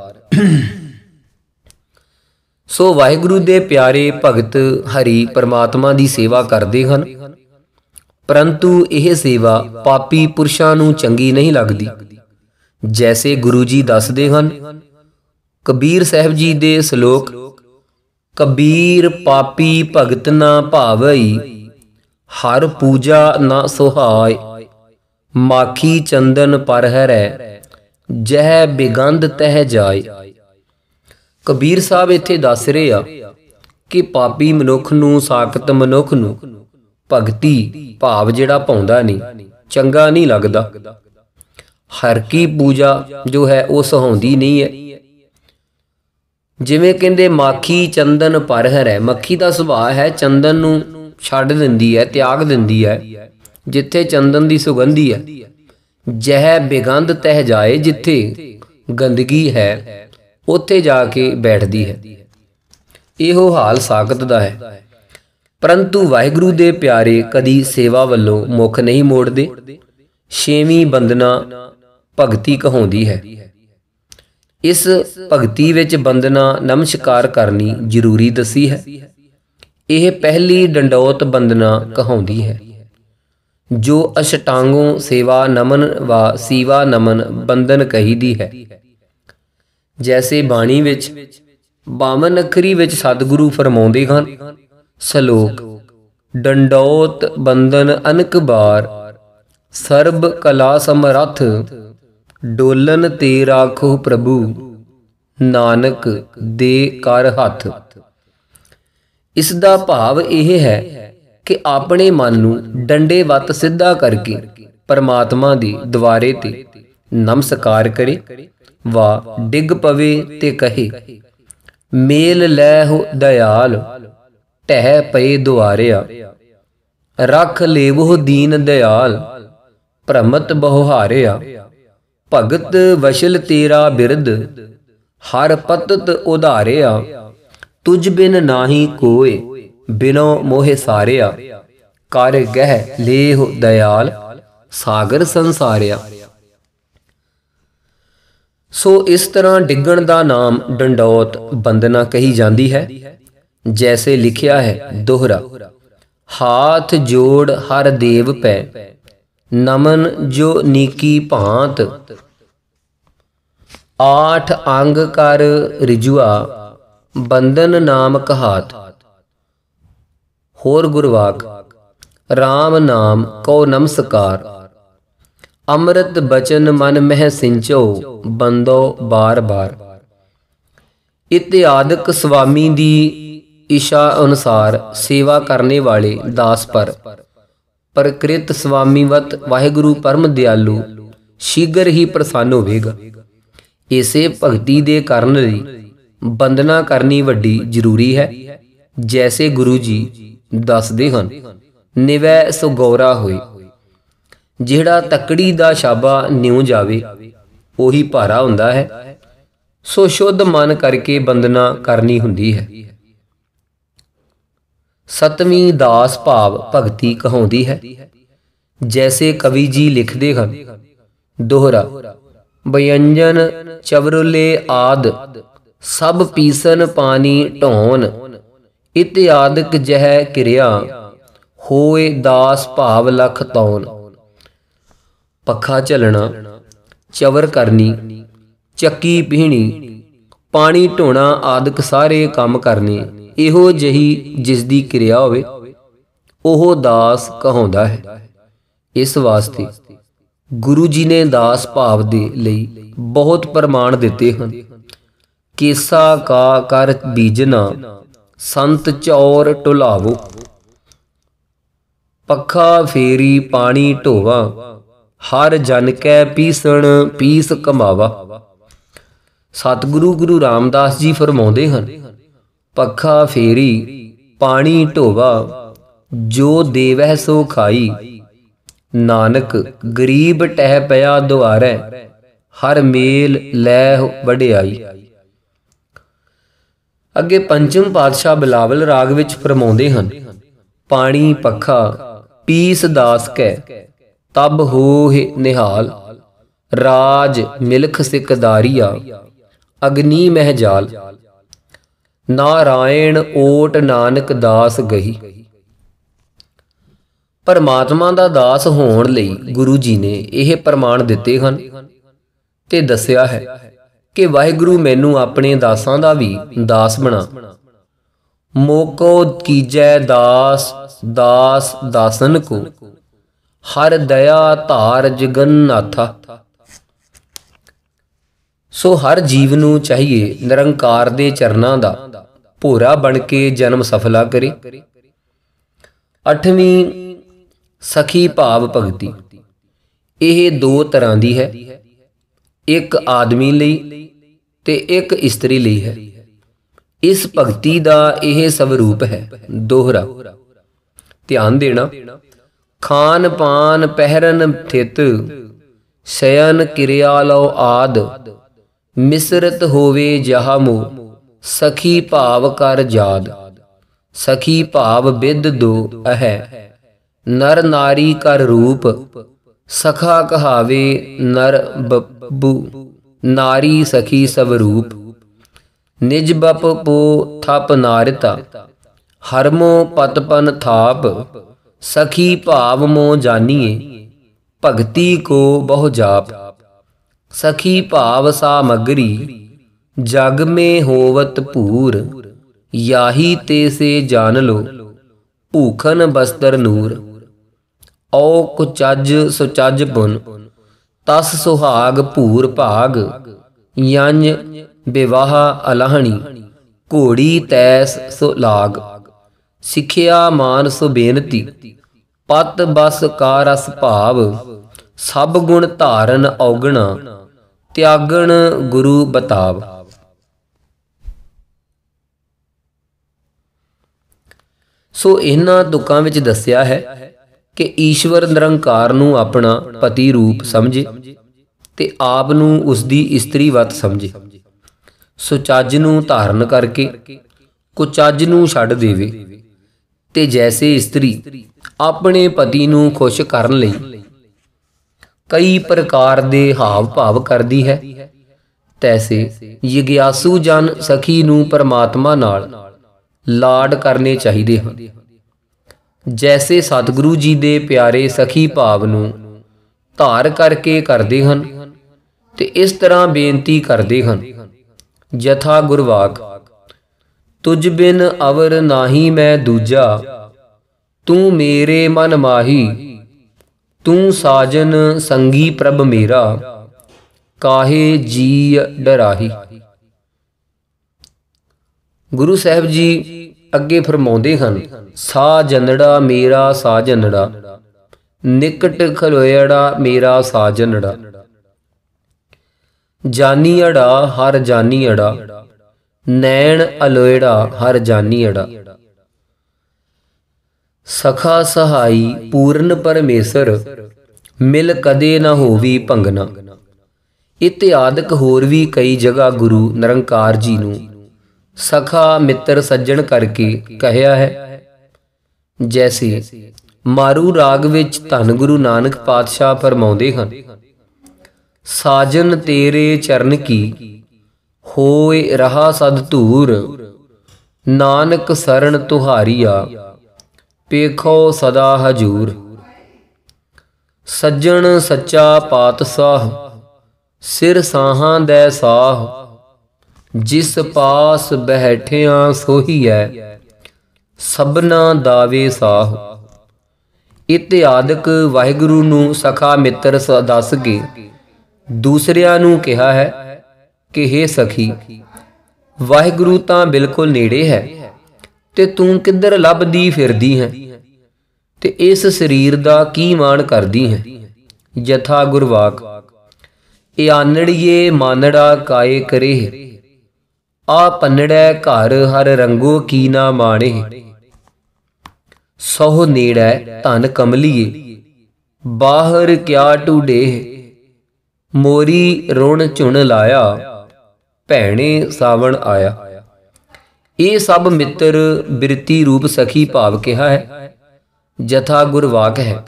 ਸੋ ਵਾਹਿਗੁਰੂ ਦੇ ਪਿਆਰੇ ਭਗਤ ਹਰੀ ਪਰਮਾਤਮਾ ਦੀ ਸੇਵਾ ਕਰਦੇ ਹਨ, ਪਰੰਤੂ ਇਹ ਸੇਵਾ ਪਾਪੀ ਪੁਰਸ਼ਾਂ ਨੂੰ ਚੰਗੀ ਨਹੀਂ ਲੱਗਦੀ। ਜੈਸੇ ਗੁਰੂ ਜੀ ਦੱਸਦੇ ਹਨ, ਕਬੀਰ ਸਾਹਿਬ ਜੀ ਦੇ ਸ਼ਲੋਕ, ਕਬੀਰ ਪਾਪੀ ਭਗਤ ਨਾ ਭਾਵਈ, ਹਰ ਪੂਜਾ ਨਾ ਸੁਹਾਏ। ਮਾਖੀ ਚੰਦਨ ਪਰ ਹਰੈ, ਜਹ ਬਿਗੰਧ ਤਹ ਜਾਏ। ਕਬੀਰ ਸਾਹਿਬ ਇੱਥੇ ਦੱਸ ਰਹੇ ਆ ਕਿ ਪਾਪੀ ਮਨੁੱਖ ਨੂੰ, ਸਾਖਤ ਮਨੁੱਖ ਨੂੰ ਭਗਤੀ ਭਾਵ ਜਿਹੜਾ ਪਾਉਂਦਾ ਨਹੀਂ, ਚੰਗਾ ਨਹੀਂ ਲੱਗਦਾ। ਹਰ ਕੀ ਪੂਜਾ ਜੋ ਹੈ ਉਹ ਸੁਹਾਉਂਦੀ ਨਹੀਂ ਹੈ। ਜਿਵੇਂ ਕਹਿੰਦੇ ਮਾਖੀ ਚੰਦਨ ਪਰ ਹਰੈ, ਮੱਖੀ ਦਾ ਸੁਭਾਅ ਹੈ ਚੰਦਨ ਨੂੰ ਛੱਡ ਦਿੰਦੀ ਹੈ, ਤਿਆਗ ਦਿੰਦੀ ਹੈ। ਜਿੱਥੇ ਚੰਦਨ ਦੀ ਸੁਗੰਧੀ ਹੈ, ਜਹ ਬਿਗੰਧ ਤਹ ਜਾਏ, ਜਿੱਥੇ ਗੰਦਗੀ ਹੈ ਉੱਥੇ ਜਾ ਕੇ ਬੈਠਦੀ ਹੈ। ਇਹੋ ਹਾਲ ਸਾਖਤ ਦਾ ਹੈ। ਪਰੰਤੂ ਵਾਹਿਗੁਰੂ ਦੇ ਪਿਆਰੇ ਕਦੀ ਸੇਵਾ ਵੱਲੋਂ ਮੁੱਖ ਨਹੀਂ ਮੋੜਦੇ। ਛੇਵੀਂ ਬੰਦਨਾ ਭਗਤੀ ਕਹਾਉਂਦੀ ਹੈ। ਇਸ ਭਗਤੀ ਵਿੱਚ ਬੰਦਨਾ ਨਮਸਕਾਰ ਕਰਨੀ ਜ਼ਰੂਰੀ ਦੱਸੀ ਹੈ। ਇਹ ਪਹਿਲੀ ਡੰਡੌਤ ਬੰਦਨਾ ਕਹਾਉਂਦੀ ਹੈ, ਜੋ ਅਸ਼ਟਾਂਗੋਂ ਸੇਵਾ ਨਮਨ ਵਾ ਸੀਵਾ ਨਮਨ ਬੰਦਨ ਕਹੀਦੀ ਹੈ। ਜੈਸੇ ਬਾਣੀ ਵਿੱਚ 52 ਅੱਖਰੀ ਵਿੱਚ ਸਤਿਗੁਰੂ ਫਰਮਾਉਂਦੇ ਹਨ, ਸ਼ਲੋਕ ਡੰਡੌਤ ਬੰਦਨ ਅਨਕ ਬਾਰ, ਸਰਬ ਕਲਾ ਸਮਰੱਥ, ਡੋਲਨ ਤੇ ਰਾਖੋ ਪ੍ਰਭੂ, ਨਾਨਕ ਦੇ ਕਰ ਹੱਥ। ਇਸ ਦਾ ਭਾਵ ਇਹ ਹੈ ਕਿ ਆਪਣੇ ਮਨ ਨੂੰ ਡੰਡੇ ਵੱਤ ਸਿੱਧਾ ਕਰਕੇ ਪਰਮਾਤਮਾ ਦੇ ਦੁਆਰੇ ਤੇ ਨਮਸਕਾਰ ਕਰੇ ਵਾ ਡਿੱਗ ਪਵੇ ਤੇ ਕਹੇ, ਮੇਲ ਲੈ ਹੋ ਦਇਆਲ, ਟਹਿ ਪਏ ਦੁਆਰਿਆ, ਰੱਖ ਲੇਵੋ ਦੀਨ ਦਇਆਲ, ਭ੍ਰਮਤ ਬਹੁ ਹਾਰਿਆ। ਭਗਤ ਵਸ਼ਲ ਤੇਰਾ ਬਿਰਦ, ਹਰ ਪਤਤ ਉਧਾਰਿਆ, ਤੁਝ ਬਿਨ ਨਾਹੀ ਕੋਇ, ਬਿਨੋ ਮੋਹਿ ਸਾਰਿਆ। ਕਰ ਗਹਿ ਲੇਹੁ ਦਇਆਲ, ਸਾਗਰ ਸੰਸਾਰਿਆ। ਸੋ ਇਸ ਤਰ੍ਹਾਂ ਡਿੱਗਣ ਦਾ ਨਾਮ ਡੰਡੌਤ ਬੰਦਨਾ ਕਹੀ ਜਾਂਦੀ ਹੈ। ਜੈਸੇ ਲਿਖਿਆ ਹੈ ਦੋਹਰਾ, ਹਾਥ ਜੋੜ ਹਰ ਦੇਵ ਪੈ, ਨਮਨ ਜੋ ਨੀਕੀ ਭਾਂਤ, ਆਠ ਅੰਗ ਕਰ ਰਿਜੁਆ, ਬੰਦਨ ਨਾਮ ਕਹਾਤ। ਹੋਰ ਗੁਰਵਾਕ, RAM ਨਾਮ ਕੋ ਨਮਸਕਾਰ, ਅੰਮ੍ਰਿਤ ਬਚਨ ਮਨ ਮਹਿ ਸਿੰਚੋ, ਬੰਦੋ ਬਾਰ ਬਾਰ। ਇਤਿਆਦਿਕ ਸੁਆਮੀ ਦੀ ਇੱਛਾ ਅਨੁਸਾਰ ਸੇਵਾ ਕਰਨੇ ਵਾਲੇ ਦਾਸ ਪਰ ਪ੍ਰਕ੍ਰਿਤ ਸੁਆਮੀਵਤ ਵਾਹਿਗੁਰੂ ਪਰਮ ਦਿਆਲੂ ਸ਼ੀਘਰ ਹੀ ਪ੍ਰਸੰਨ ਹੋਵੇਗਾ। ਇਸੇ ਭਗਤੀ ਦੇ ਕਰਨ ਲਈ ਬੰਦਨਾ ਕਰਨੀ ਵੱਡੀ ਜ਼ਰੂਰੀ ਹੈ। ਜੈਸੇ ਗੁਰੂ ਜੀ ਦੱਸਦੇ ਹਨ, ਨਿਵੈ ਸੋ ਗੌਰਾ ਹੋਏ। ਜਿਹੜਾ ਤੱਕੜੀ ਦਾ ਛਾਬਾ ਨਿਉ ਜਾਵੇ ਉਹੀ ਭਾਰਾ ਹੁੰਦਾ ਹੈ। ਸੋ ਸ਼ੁੱਧ ਮਨ ਕਰਕੇ ਬੰਦਨਾ ਕਰਨੀ ਹੁੰਦੀ ਹੈ। ਸਤਵੀਂ ਦਾਸ ਭਾਵ ਭਗਤੀ ਕਹਾਉਂਦੀ ਹੈ। ਜੈਸੇ ਕਵੀ ਜੀ ਲਿਖਦੇ ਹਨ, ਦੋਹਰਾ ਬਿਅੰਜਨ ਚਵਰੁਲੇ ਆਦ, ਸਭ ਪੀਸਨ ਪਾਣੀ ਢੋਨ, ਇਤਿਆਦਿਕ ਜਹ ਕਿਰਿਆ, ਹੋਏ ਦਾਸ ਭਾਵ ਲਖ ਤੌਨ। ਪੱਖਾ ਝੱਲਣਾ, ਚਵਰ ਕਰਨੀ, ਚੱਕੀ ਪੀਹਣੀ, ਪਾਣੀ ਢੋਣਾ ਆਦਿਕ ਸਾਰੇ ਕੰਮ ਕਰਨੇ ਇਹੋ ਜਿਹੀ ਜਿਸ ਦੀ ਕਿਰਿਆ ਹੋਵੇ ਉਹ ਦਾਸ ਕਹਾਉਂਦਾ ਹੈ। ਇਸ ਵਾਸਤੇ ਗੁਰੂ ਜੀ ਨੇ ਦਾਸ ਭਾਵ ਦੇ ਲਈ ਬਹੁਤ ਪ੍ਰਮਾਣ ਦਿੱਤੇ ਹਨ। ਕੇਸਾ ਕਾ ਕਰ ਬੀਜਨਾ ਸੰਤ ਚੌਰ ਢੁਲਾਵੋ, ਪੱਖਾ ਫੇਰੀ ਪਾਣੀ ਢੋਵਾ, ਹਰ ਜਨ ਕੈ ਪੀਸਣ ਪੀਸ ਕਮਾਵਾ। ਸਤਿਗੁਰੂ ਗੁਰੂ ਰਾਮਦਾਸ ਜੀ ਫਰਮਾਉਂਦੇ ਹਨ, ਪੱਖਾ ਫੇਰੀ ਪਾਣੀ ਢੋਵਾ, ਜੋ ਦੇਵਹਿ ਸੋ ਖਾਈ, ਨਾਨਕ ਗਰੀਬ ਟਹਿ ਪਿਆ ਦੁਆਰੈ, ਹਰ ਮੇਲ ਲੈ ਵਡਿਆਈ। ਅੱਗੇ ਪੰਚਮ ਪਾਤਸ਼ਾਹ ਬਿਲਾਵਲ ਰਾਗ ਵਿੱਚ ਫਰਮਾਉਂਦੇ ਹਨ, ਪਾਣੀ ਪੱਖਾ ਪੀਸ ਦਾਸ ਕੈ, ਤਬ ਹੋਹਿ ਨਿਹਾਲ, ਰਾਜ ਮਿਲਖ ਸਿਕਦਾਰੀਆ, ਅਗਨੀ ਮਹਿ ਜਾਲ, ਨਾਰਾਇਣ ਓਟ ਨਾਨਕ ਦਾਸ ਗਹੀ। ਪਰਮਾਤਮਾ ਦਾ ਦਾਸ ਹੋਣ ਲਈ ਗੁਰੂ ਜੀ ਨੇ ਇਹ ਪ੍ਰਮਾਣ ਦਿੱਤੇ ਹਨ ਤੇ ਦੱਸਿਆ ਹੈ ਕਿ ਵਾਹਿਗੁਰੂ ਮੈਨੂੰ ਆਪਣੇ ਦਾਸਾਂ ਦਾ ਵੀ ਦਾਸ ਬਣਾ। ਮੋਕੋ ਕੀਜੈ ਦਾਸ ਦਾਸ ਦਾਸਨ ਕੋ, ਹਰ ਦਇਆ ਧਾਰ ਜਗਨਨਾਥਾ। ਸੋ ਹਰ ਜੀਵ ਨੂੰ ਚਾਹੀਏ ਨਿਰੰਕਾਰ ਦੇ ਚਰਨਾਂ ਦਾ ਭੋਰਾ ਬਣ ਕੇ ਜਨਮ ਸਫਲਾ ਕਰੇ। 8ਵੀਂ ਸਖੀ ਭਾਵ ਭਗਤੀ। ਇਹ ਦੋ ਤਰ੍ਹਾਂ ਦੀ ਹੈ, ਇੱਕ ਆਦਮੀ ਲਈ ਤੇ ਇੱਕ ਇਸਤਰੀ ਲਈ ਹੈ। ਇਸ ਭਗਤੀ ਦਾ ਇਹ ਸਵਰੂਪ ਹੈ ਦੋਹਰਾ। ਧਿਆਨ ਦੇਣਾ, ਖਾਨ ਪਾਨ ਪਹਿਰਨ ਥਿਤ, ਸ਼ਯਨ ਕਿਰਿਆ ਲਓ ਆਦ, ਮਿਸਰਤ ਹੋਵੇ ਜਹਾ ਮੋ, ਸਖੀ ਭਾਵ ਕਰ ਜਾਦ। ਸਖੀ ਭਾਵ ਬਿਦ ਦੋ ਅਹੈ, ਨਰ ਨਾਰੀ ਕਰ ਰੂਪ, ਸਖਾ ਕਹਾਵੇ ਨਰ ਬੱਬੂ, ਨਾਰੀ ਸਖੀ ਸਵਰੂਪ। ਨਿਜ ਬਪ ਪੋ ਥਪ ਨਾਰਿਤਾ, ਹਰਮੋ ਪਤਪਨ ਥਾਪ, ਸਖੀ ਭਾਵ ਮੋ ਜਾਨੀਏ, ਭਗਤੀ ਕੋ ਬਹੁ ਜਾਪ। ਸਖੀ ਭਾਵ ਸਾਮਗਰੀ, ਜਗ ਮੇ ਹੋਵਤ ਭੂਰ, ਯਾਹੀ ਤੇ ਸੇ ਜਾਨ ਲੋ, ਭੂਖਨ ਬਸਤਰ ਨੂਰ। ਔ ਕੁਚਜ ਸੁਚਜ ਪੁਨ, ਤਸ ਸੁਹਾਗ ਭੂਰ ਭਾਗ, ਯੰਜ ਵਿਵਾਹ ਅਲਹਣੀ, ਘੋੜੀ ਤੈਸ ਸੁ ਲਾਗ। ਸਿੱਖਿਆ ਮਾਨ ਸੁ ਬੇਨਤੀ, ਪਤ ਬਸ ਕਾ ਰਸ ਭਾਵ, ਸਭ ਗੁਣ ਧਾਰਨ ਔਗਣਾ, ਤਿਆਗਣ ਗੁਰੂ ਬਤਾਵ। ਸੋ ਇਹਨਾਂ ਤੁਕਾਂ ਵਿੱਚ ਦੱਸਿਆ ਹੈ ਕਿ ਈਸ਼ਵਰ ਨਿਰੰਕਾਰ ਨੂੰ ਆਪਣਾ ਪਤੀ ਰੂਪ ਸਮਝੇ ਤੇ ਆਪ ਨੂੰ ਉਸ ਦੀ ਇਸਤਰੀ ਵਤ ਸਮਝੇ। ਸੁਚੱਜ ਨੂੰ ਧਾਰਨ ਕਰਕੇ ਕੁਚੱਜ ਨੂੰ ਛੱਡ ਦੇਵੇ ਤੇ ਜੈਸੇ ਇਸਤਰੀ ਆਪਣੇ ਪਤੀ ਨੂੰ ਖੁਸ਼ ਕਰਨ ਲਈ ਕਈ ਪ੍ਰਕਾਰ ਦੇ ਹਾਵ ਭਾਵ ਕਰਦੀ ਹੈ, ਤੈਸੇ ਯਗਿਆਸੂ ਜਨ ਸਖੀ ਨੂੰ ਪਰਮਾਤਮਾ ਨਾਲ ਲਾਡ ਕਰਨੇ ਚਾਹੀਦੇ ਹਨ। ਜੈਸੇ ਸਤਿਗੁਰੂ ਜੀ ਦੇ ਪਿਆਰੇ ਸਖੀ ਭਾਵ ਨੂੰ ਧਾਰ ਕਰਕੇ ਕਰਦੇ ਹਨ ਤੇ ਇਸ ਤਰ੍ਹਾਂ ਬੇਨਤੀ ਕਰਦੇ ਹਨ, ਜਥਾ ਗੁਰਵਾਕ, ਤੁਝ ਬਿਨ ਅਵਰ ਨਾਹੀ ਮੈਂ ਦੂਜਾ, ਤੂੰ ਮੇਰੇ ਮਨ ਮਾਹੀ, ਤੂੰ ਸਾਜਨ ਸੰਗੀ ਪ੍ਰਭ ਮੇਰਾ, ਕਾਹੇ ਜੀ ਡਰਾਹੀ। ਗੁਰੂ ਸਾਹਿਬ ਜੀ ਅੱਗੇ ਫਰਮਾਉਂਦੇ ਹਨ, ਸਾਜਨੜਾ ਮੇਰਾ ਸਾਜਨੜਾ, ਨਿਕਟ ਖਲੋਇੜਾ ਮੇਰਾ ਸਾਜਨੜਾ, ਜਾਨੀਅੜਾ ਹਰ ਜਾਨੀਅੜਾ, ਨੈਣ ਅਲੋਇੜਾ ਹਰ ਜਾਨੀਅੜਾ। ਸਖਾ ਸਹਾਈ ਪੂਰਨ ਪਰਮੇਸ਼ਰ, ਮਿਲ ਕਦੇ ਨਾ ਹੋਵੀ ਭੰਗਨਾ। ਇਤਿਆਦਿਕ ਹੋਰ ਵੀ ਕਈ ਜਗ੍ਹਾ ਗੁਰੂ ਨਿਰੰਕਾਰ ਜੀ ਨੂੰ ਸਖਾ ਮਿੱਤਰ ਸੱਜਣ ਕਰਕੇ ਕਹਿਆ ਹੈ। ਜੈਸੇ ਮਾਰੂ ਰਾਗ ਵਿੱਚ ਧੰਨ ਗੁਰੂ ਨਾਨਕ ਪਾਤਸ਼ਾਹ ਫਰਮਾਉਂਦੇ ਹਨ, ਸਾਜਨ ਤੇਰੇ ਚਰਨ ਕੀ, ਹੋਏ ਰਹਾ ਸਦ ਧੂਰ, ਨਾਨਕ ਸਰਣ ਤੁਹਾਰੀਆ, ਪੇਖੋ ਸਦਾ ਹਜੂਰ। ਸੱਜਣ ਸੱਚਾ ਪਾਤਸ਼ਾਹ, ਸਿਰ ਸਾਹਾਂ ਦੈ ਸਾਹ, ਜਿਸ ਪਾਸ ਬੈਠਿਆਂ ਸੋਹੀਐ, ਸਭਨਾ ਦਾਵੇ ਸਾਹ। ਇਤਿਆਦਿਕ ਵਾਹਿਗੁਰੂ ਨੂੰ ਸਖਾ ਮਿੱਤਰ ਦੱਸ ਕੇ ਦੂਸਰਿਆਂ ਨੂੰ ਕਿਹਾ ਹੈ ਕਿ ਹੇ ਸਖੀ, ਵਾਹਿਗੁਰੂ ਤਾਂ ਬਿਲਕੁਲ ਨੇੜੇ ਹੈ ਤੇ ਤੂੰ ਕਿੱਧਰ ਲੱਭਦੀ ਫਿਰਦੀ ਹੈ ਤੇ ਇਸ ਸਰੀਰ ਦਾ ਕੀ ਮਾਣ ਕਰਦੀ ਹੈ। ਯਥਾ ਗੁਰਵਾਕ ਇਆਨੜੀਏ ਮਾਨੜਾ ਕਾਏ ਕਰੇ, ਆ ਪੰਨੜੈ ਘਰ ਹਰ ਰੰਗੋ ਕੀ ਨਾ ਮਾਣੇ। ਸਹੁ ਨੇੜੈ ਧਨ ਕਮਲੀਏ, ਬਾਹਰ ਕਿਆ ਟੂਡੇ, ਮੋਰੀ ਰੁਣ ਝੁਣ ਲਾਇਆ, ਭੈਣੇ ਸਾਵਣ ਆਇਆ। ਇਹ ਸਭ ਮਿੱਤਰ ਬਿਰਤੀ ਰੂਪ ਸਖੀ ਭਾਵ ਕਿਹਾ ਹੈ। ਜਥਾ ਗੁਰਵਾਕ ਹੈ।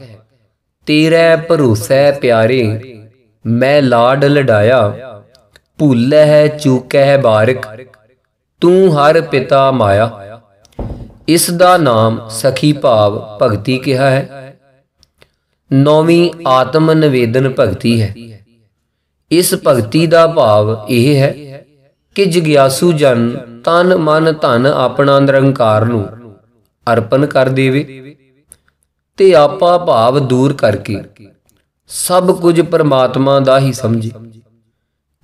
ਤੇਰੇ ਭਰੋਸੈ ਪਿਆਰੇ, ਮੈਂ ਲਾਡ ਲਡਾਇਆ, ਭੁੱਲੈ ਚੂਕੈ ਬਾਰਿਕ, ਤੂੰ ਹਰ ਪਿਤਾ ਮਾਇਆ। ਇਸ ਦਾ ਨਾਮ ਸਖੀ ਭਾਵ ਭਗਤੀ ਕਿਹਾ ਹੈ। ਨੌਵੀਂ ਆਤਮ ਨਿਵੇਦਨ ਭਗਤੀ ਹੈ। ਇਸ ਭਗਤੀ ਦਾ ਭਾਵ ਇਹ ਹੈ ਕਿ ਜਿਗਿਆਸੂ ਜਨ ਤਨ ਮਨ ਧਨ ਆਪਣਾ ਨਿਰੰਕਾਰ ਨੂੰ ਅਰਪਣ ਕਰ ਦੇਵੇ ਤੇ ਆਪਾ ਭਾਵ ਦੂਰ ਕਰਕੇ ਸਭ ਕੁਝ ਪਰਮਾਤਮਾ ਦਾ ਹੀ ਸਮਝੇ।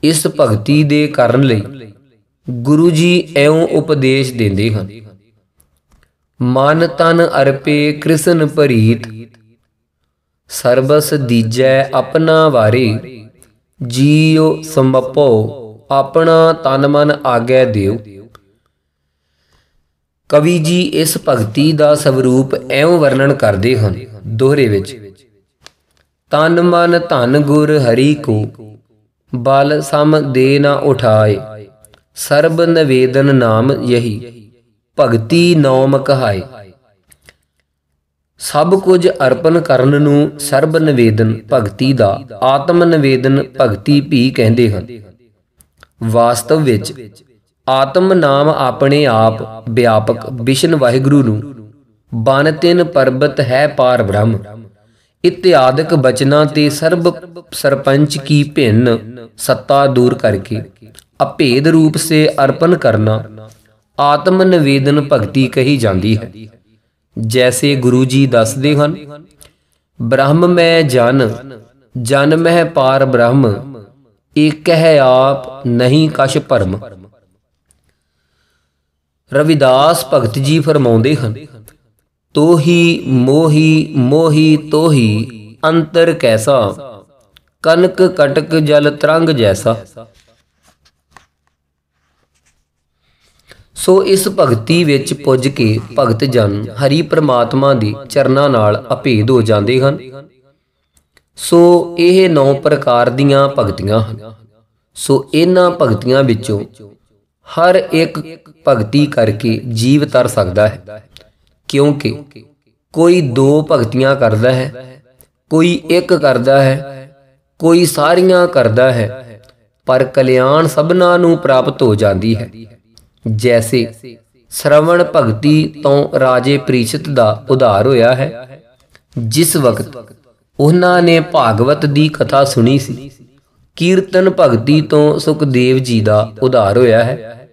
ਇਸ ਭਗਤੀ ਦੇ ਕਰਨ ਲਈ ਗੁਰੂ ਜੀ ਐਉਂ ਉਪਦੇਸ਼ ਦਿੰਦੇ ਹਨ। ਮਨ ਤਨ ਅਰਪੇ ਕ੍ਰਿਸ਼ਨ ਪ੍ਰੀਤ, ਸਰਬਸ ਦੀਜੈ ਆਪਣਾ ਵਾਰੇ, ਜੀਉ ਸਮਪੋ ਆਪਣਾ ਤਨ ਮਨ ਆਗੈ ਦਿਓ। ਕਵੀ ਜੀ ਇਸ ਭਗਤੀ ਦਾ ਸਵਰੂਪ ਐਉਂ ਵਰਣਨ ਕਰਦੇ ਹਨ ਦੋਹਰੇ ਵਿੱਚ। ਤਨ ਮਨ ਧਨ ਗੁਰ ਹਰੀ ਕੋ, ਬਲ ਸਮ ਦੇ ਨਾ ਉਠਾਏ, ਸਰਬ ਨਿਵੇਦਨ ਨਾਮ ਯਹੀ, ਭਗਤੀ ਨੌਮ ਕਹਾਏ। ਸਭ ਕੁਝ ਅਰਪਣ ਕਰਨ ਨੂੰ ਸਰਬ ਨਿਵੇਦਨ ਭਗਤੀ ਦਾ ਆਤਮ ਨਿਵੇਦਨ ਭਗਤੀ ਵੀ ਕਹਿੰਦੇ ਹਨ। ਵਾਸਤਵ ਵਿੱਚ ਆਤਮ ਨਾਮ ਆਪਣੇ ਆਪ ਵਿਆਪਕ ਵਿਸ਼ਨ ਵਾਹਿਗੁਰੂ ਨੂੰ ਬਨ ਤਿਨ ਪਰਬਤ ਹੈ ਪਾਰ ਬ੍ਰਹਮ ਇਤਿਆਦਿਕ ਬਚਨਾਂ ਤੇ ਸਰਬ ਸਰਪੰਚ ਕੀ ਭਿੰਨ ਸੱਤਾ ਦੂਰ ਕਰਕੇ ਅਭੇਦ ਰੂਪ ਸੇ ਅਰਪਣ ਕਰਨਾ ਆਤਮ ਨਿਵੇਦਨ ਭਗਤੀ ਕਹੀ ਜਾਂਦੀ ਹੈ। ਜੈਸੇ ਗੁਰੂ ਜੀ ਦੱਸਦੇ ਹਨ, ਬ੍ਰਹਮ ਮੈਂ ਜਨ, ਜਨ ਮਹਿ ਪਾਰ ਬ੍ਰਹਮ, ਏਕਹਿ ਆਪ ਨਹੀਂ ਕਛ ਭਰਮ। ਰਵਿਦਾਸ ਭਗਤ ਜੀ ਫਰਮਾਉਂਦੇ ਹਨ, ਤੋਹੀ ਮੋਹੀ ਮੋਹੀ ਤੋਹੀ ਅੰਤਰ ਕੈਸਾ, ਕਨਕ ਕਟਕ ਜਲ ਤਰੰਗ ਜੈਸਾ। ਸੋ ਇਸ ਭਗਤੀ ਵਿੱਚ ਪੁੱਜ ਕੇ ਭਗਤ ਜਨ ਹਰੀ ਪ੍ਰਮਾਤਮਾ ਦੇ ਚਰਨਾਂ ਨਾਲ ਅਭੇਦ ਹੋ ਜਾਂਦੇ ਹਨ। ਸੋ ਇਹ 9 ਪ੍ਰਕਾਰ ਦੀਆਂ ਭਗਤੀਆਂ ਹਨ। ਸੋ ਇਹਨਾਂ ਭਗਤੀਆਂ ਵਿੱਚੋਂ ਹਰ ਇੱਕ ਭਗਤੀ ਕਰਕੇ ਜੀਵ ਤਰ ਸਕਦਾ ਹੈ, ਕਿਉਂਕਿ ਕੋਈ 2 ਭਗਤੀਆਂ ਕਰਦਾ ਹੈ, ਕੋਈ ਇੱਕ ਕਰਦਾ ਹੈ, ਕੋਈ ਸਾਰੀਆਂ ਕਰਦਾ ਹੈ, ਪਰ ਕਲਿਆਣ ਸਭਨਾਂ ਨੂੰ ਪ੍ਰਾਪਤ ਹੋ ਜਾਂਦੀ ਹੈ। ਜੈਸੇ ਸ਼ਰਵਣ ਭਗਤੀ ਤੋਂ ਰਾਜੇ ਪ੍ਰੀਸ਼ਿਤ ਦਾ ਉਧਾਰ ਹੋਇਆ ਹੈ। ਜਿਸ ਵਕਤ ਉਹਨਾਂ ਨੇ ਭਾਗਵਤ ਦੀ ਕਥਾ ਸੁਣੀ ਸੀ। ਕੀਰਤਨ ਭਗਤੀ ਤੋਂ ਸੁਖਦੇਵ ਜੀ ਦਾ ਉਧਾਰ ਹੋਇਆ ਹੈ।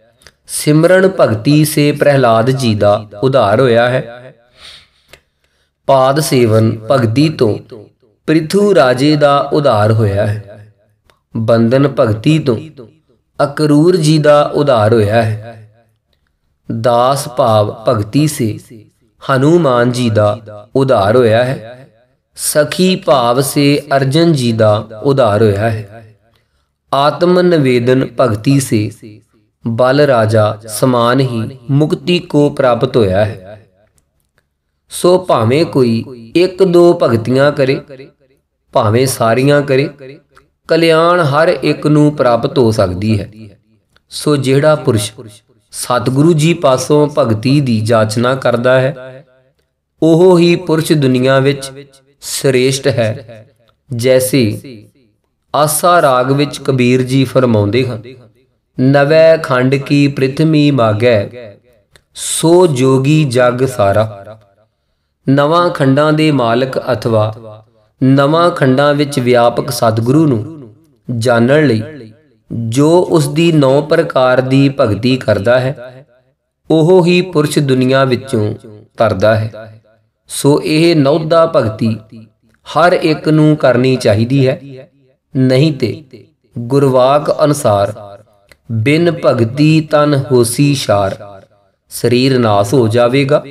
ਸਿਮਰਨ ਭਗਤੀ ਸੇ ਪ੍ਰਹਿਲਾਦ ਜੀ ਦਾ ਉਧਾਰ ਹੋਇਆ ਹੈ। ਪਾਦ ਸੇਵਨ ਭਗਤੀ ਤੋਂ ਪ੍ਰਿਥੂ ਰਾਜੇ ਦਾ ਉਧਾਰ ਹੋਇਆ ਹੈ। ਬੰਦਨ ਭਗਤੀ ਤੋਂ ਅਕਰੂਰ ਜੀ ਦਾ ਉਧਾਰ ਹੋਇਆ ਹੈ। ਦਾਸ ਭਾਵ ਭਗਤੀ ਸੇ ਹਨੂਮਾਨ ਜੀ ਦਾ ਉਧਾਰ ਹੋਇਆ ਹੈ। ਸਖੀ ਭਾਵ ਸੇ ਅਰਜਨ ਜੀ ਦਾ ਉਧਾਰ ਹੋਇਆ ਹੈ। ਆਤਮ ਨਿਵੇਦਨ ਭਗਤੀ ਸੇ ਬਲ ਰਾਜਾ ਸਮਾਨ ਹੀ ਮੁਕਤੀ ਕੋ ਪ੍ਰਾਪਤ ਹੋਇਆ ਹੈ। ਸੋ ਭਾਵੇਂ ਕੋਈ 1-2 ਭਗਤੀਆਂ ਕਰੇ, ਭਾਵੇਂ ਸਾਰੀਆਂ ਕਰੇ, ਕਲਿਆਣ ਹਰ ਇੱਕ ਨੂੰ ਪ੍ਰਾਪਤ ਹੋ ਸਕਦੀ ਹੈ। ਸੋ ਜਿਹੜਾ ਪੁਰਸ਼ ਸਤਿਗੁਰੂ ਜੀ ਪਾਸੋਂ ਭਗਤੀ ਦੀ ਜਾਚਨਾ ਕਰਦਾ ਹੈ, ਉਹ ਹੀ ਪੁਰਸ਼ ਦੁਨੀਆ ਵਿੱਚ ਸ੍ਰੇਸ਼ਟ ਹੈ। ਜੈਸੇ ਆਸਾ ਰਾਗ ਵਿੱਚ ਕਬੀਰ ਜੀ ਫਰਮਾਉਂਦੇ ਹਨ, ਨਵੈ ਖੰਡ ਕੀ ਪ੍ਰਿਥਵੀ ਮਾਗੈ, ਸੋ ਜੋਗੀ ਜਗ ਸਾਰਾ। ਨਵਾਂ ਖੰਡਾਂ ਦੇ ਮਾਲਕ ਅਥਵਾ ਨਵਾਂ ਖੰਡਾਂ ਵਿੱਚ ਵਿਆਪਕ ਸਤਿਗੁਰੂ ਨੂੰ ਜਾਣਨ ਲਈ ਜੋ ਉਸ ਦੀ 9 ਪ੍ਰਕਾਰ ਦੀ ਭਗਤੀ ਕਰਦਾ ਹੈ, ਉਹ ਹੀ ਪੁਰਸ਼ ਦੁਨੀਆ ਵਿੱਚੋਂ ਤਰਦਾ ਹੈ। ਸੋ ਇਹ ਨੌਦਾ ਭਗਤੀ ਹਰ ਇੱਕ ਨੂੰ ਕਰਨੀ ਚਾਹੀਦੀ ਹੈ, ਨਹੀਂ ਤੇ ਗੁਰਵਾਕ ਅਨੁਸਾਰ ਬਿਨ ਭਗਤੀ ਤਨ ਹੋਸੀ ਛਾਰ, ਸਰੀਰ ਨਾਸ ਹੋ ਜਾਵੇਗਾ।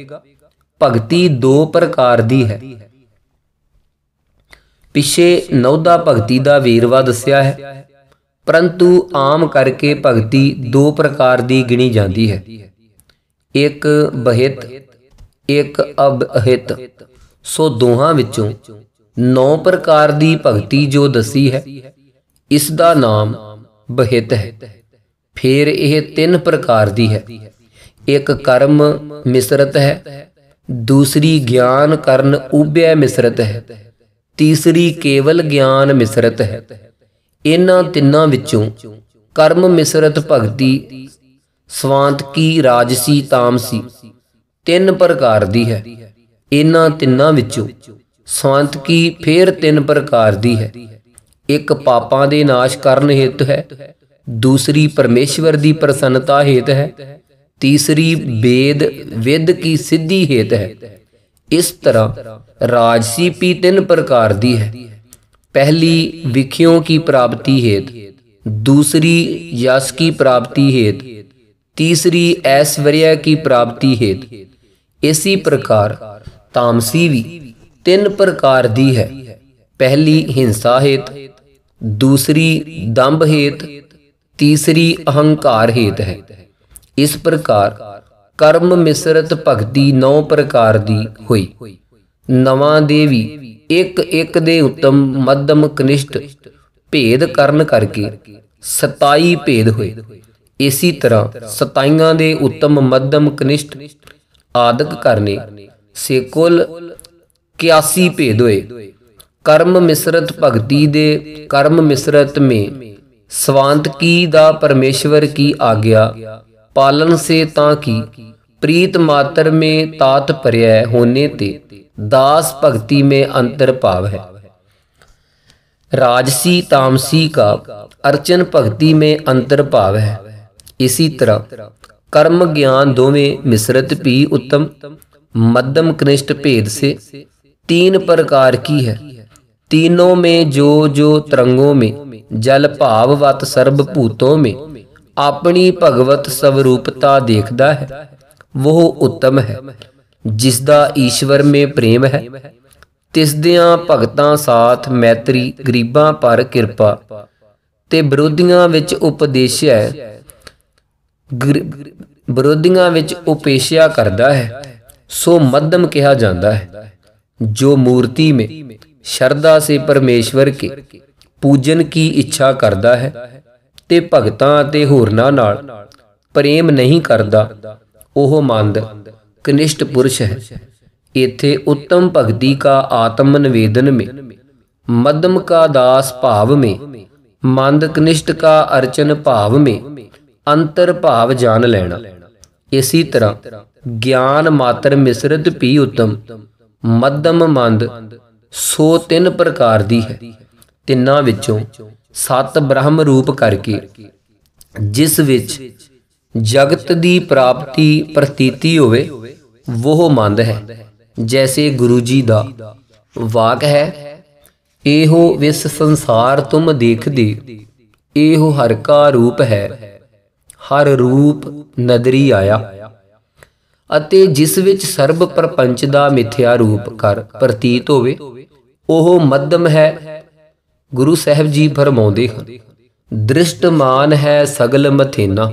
ਭਗਤੀ ਦੋ ਪ੍ਰਕਾਰ ਦੀ ਹੈ। ਪਿੱਛੇ ਨੌਦਾ ਭਗਤੀ ਦਾ ਵੇਰਵਾ ਦੱਸਿਆ ਹੈ, ਪਰੰਤੂ ਆਮ ਕਰਕੇ ਭਗਤੀ ਦੋ ਪ੍ਰਕਾਰ ਦੀ ਗਿਣੀ ਜਾਂਦੀ ਹੈ, ਇੱਕ ਬਹਿਤ, ਇੱਕ ਅਬਹਿਤ। ਸੋ ਦੋਹਾਂ ਵਿੱਚੋਂ 9 ਪ੍ਰਕਾਰ ਦੀ ਭਗਤੀ ਜੋ ਦੱਸੀ ਹੈ, ਇਸ ਦਾ ਨਾਮ ਬਹਿਤ ਹੈ। ਫਿਰ ਇਹ 3 ਪ੍ਰਕਾਰ ਦੀ ਹੈ, ਇੱਕ ਕਰਮ ਮਿਸ਼ਰਤ ਹੈ, ਦੂਸਰੀ ਗਿਆਨ ਕਰਨ ਉਭੈ ਮਿਸ਼ਰਤ ਹੈ, ਤੀਸਰੀ ਕੇਵਲ ਗਿਆਨ ਮਿਸ਼ਰਤ ਹੈ। ਇਹਨਾਂ ਤਿੰਨਾਂ ਵਿੱਚੋਂ ਕਰਮ ਮਿਸ਼ਰਤ ਭਗਤੀ ਸਵਾਂਤਕੀ, ਰਾਜਸੀ, ਤਾਮਸੀ 3 ਪ੍ਰਕਾਰ ਦੀ ਹੈ। ਇਹਨਾਂ ਤਿੰਨਾਂ ਵਿੱਚੋਂ ਸਵਾਂਤਕੀ ਫਿਰ 3 ਪ੍ਰਕਾਰ ਦੀ ਹੈ, ਇੱਕ ਪਾਪਾਂ ਦੇ ਨਾਸ਼ ਕਰਨ ਹੇਤੁ ਹੈ, ਦੂਸਰੀ ਪਰਮੇਸ਼ਵਰ ਦੀ ਪ੍ਰਸੰਨਤਾ ਹੇਤ ਹੈ, ਤੀਸਰੀ वेद विद की सिद्धि हेत है। इस तरह राजसी भी 3 प्रकार दी है, पहली विखियों की प्राप्ति हेत, दूसरी यश की प्राप्ति हेत, तीसरी ऐश्वर्य की प्राप्ति हेत। इसी प्रकार तामसी भी 3 प्रकार दी है, पहली हिंसा हेत, दूसरी दंभ हेत, तीसरी अहंकार हेत है। इस प्रकार कर्म मिश्रित भगति 9 प्रकार दी हुई। नवां दे भी एक एक दे उत्तम मध्यम कनिष्ठ भेद करन करके 27 भेद हुए। इसी तरह 27 दे उत्तम मध्यम कनिष्ठ आदक करने से कुल 81 भेद हुए। कर्म मिश्रित भगति दे कर्म मिश्रित में स्वांतकी दा परमेश्वर की आज्ञा पालन से ताकि प्रीत मात्र में तात्पर्य होने ते दास भक्ति में अंतर भाव है। राजसी तामसी का अर्चन भक्ति में अंतर भाव है। इसी तरह कर्म ज्ञान दोवें मिश्रित भी उत्तम मध्यम कनिष्ठ भेद से 3 प्रकार की है। तीनों में जो जो तरंगों में जल भाववत सर्वभूतों में अपनी भगवत स्वरूपता देखता है, वह उत्तम है। जिसदा ईश्वर में प्रेम है, तिसदियां भगतां साथ मैत्री, गरीबां पर किरपा ते विरोधियां विच उपदेशा विरोधियां विच उपेक्षा करता है, सो मध्यम कहा जाता है। जो मूर्ति में श्रद्धा से परमेश्वर के पूजन की इच्छा करता है ते भगतां ते होरनां नाल प्रेम नहीं करता, ओह मंद कनिष्ठ पुरुष है। इत्थे उत्तम भक्ति का आत्म निवेदन में, मध्यम का दास भाव में, मंद कनिष्ठ का अर्चन भाव में अंतर भाव जान लेना। इसी तरह ज्ञान मात्र मिश्रित भी उत्तम मध्यम मंद सो 3 प्रकार दी है। तिन्हां विचों 7 ब्रह्म रूप करके जिस विच जगत दी प्राप्ति प्रतीति होवे, वह मंद है। जैसे गुरु जी दा वाक है, एहो विस संसार तुम देख दे, एहो हर का रूप है, हर रूप नदरी आया। अते जिस विच सर्ब प्रपंच दा मिथ्या रूप कर प्रतीत होवे, ओह मध्यम है। गुरु साहब जी फरमाउंदे हन, दृष्टमान है सगल मथेना,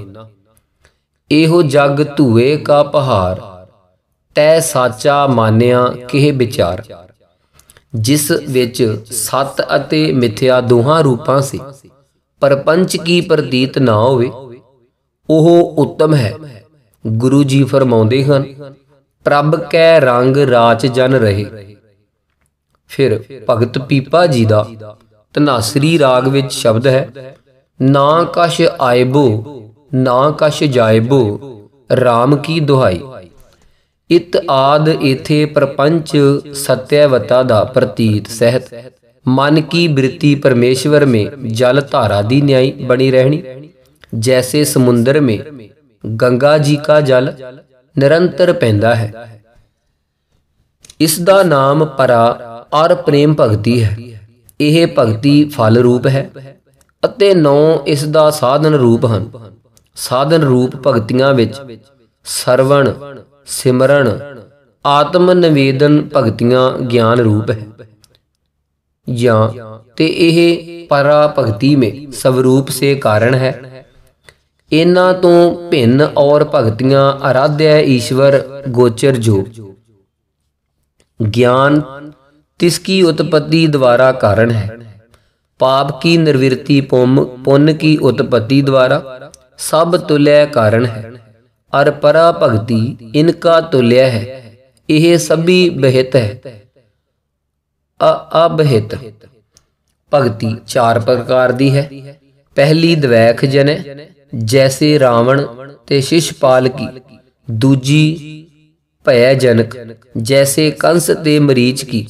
एहो जग धुए का पहाड़, तै साचा मानिया किह विचार। जिस विच सत अते मिथ्या दोहां रूपां से परपंच की प्रतीत ना होवे, ओह उत्तम है। गुरु जी फरमाउंदे हन, प्रभ कै रंग राच जन रहे। फिर भगत पीपा जी दा धनासरी राग विच शब्द है, ना कश आएबो ना कश जाएबो, राम की दुहाई। इत आद इथे प्रपंच सत्यवता दा प्रतीत सहत मन की वृत्ति परमेश्वर में जल धारा दी न्याय बनी रहनी। जैसे समुंदर में गंगा जी का जल निरंतर पैंदा है। इस दा नाम परा और प्रेम भगती है। यह भगती फल रूप है ਅਤੇ 9 ਇਸ ਦਾ ਸਾਧਨ ਰੂਪ ਹਨ। ਸਾਧਨ ਰੂਪ ਭਗਤੀਆਂ ਵਿੱਚ ਸਰਵਣ, ਸਿਮਰਨ, ਆਤਮ ਨਿਵੇਦਨ ਭਗਤੀਆਂ ਗਿਆਨ रूप है। ਜਾਂ ਤੇ ਇਹ ਪਰਾ ਭਗਤੀ में स्वरूप से कारण है। इन्हां तो भिन्न और भगतियां आराध्य ईश्वर गोचर जो ज्ञान तिसकी उत्पत्ति द्वारा कारण है। पाप की निर्वृत्ति पुण्य की उत्पत्ति द्वारा सब तुल्य कारण है। और परा भगति इनका तुल्य है। यह सभी बहित है, अबहित। भगति 4 प्रकार दी है। पहली द्वैख जन जैसे रावण ते शिशपाल की। दूजी भयजनक जैसे कंस ते मरीच की।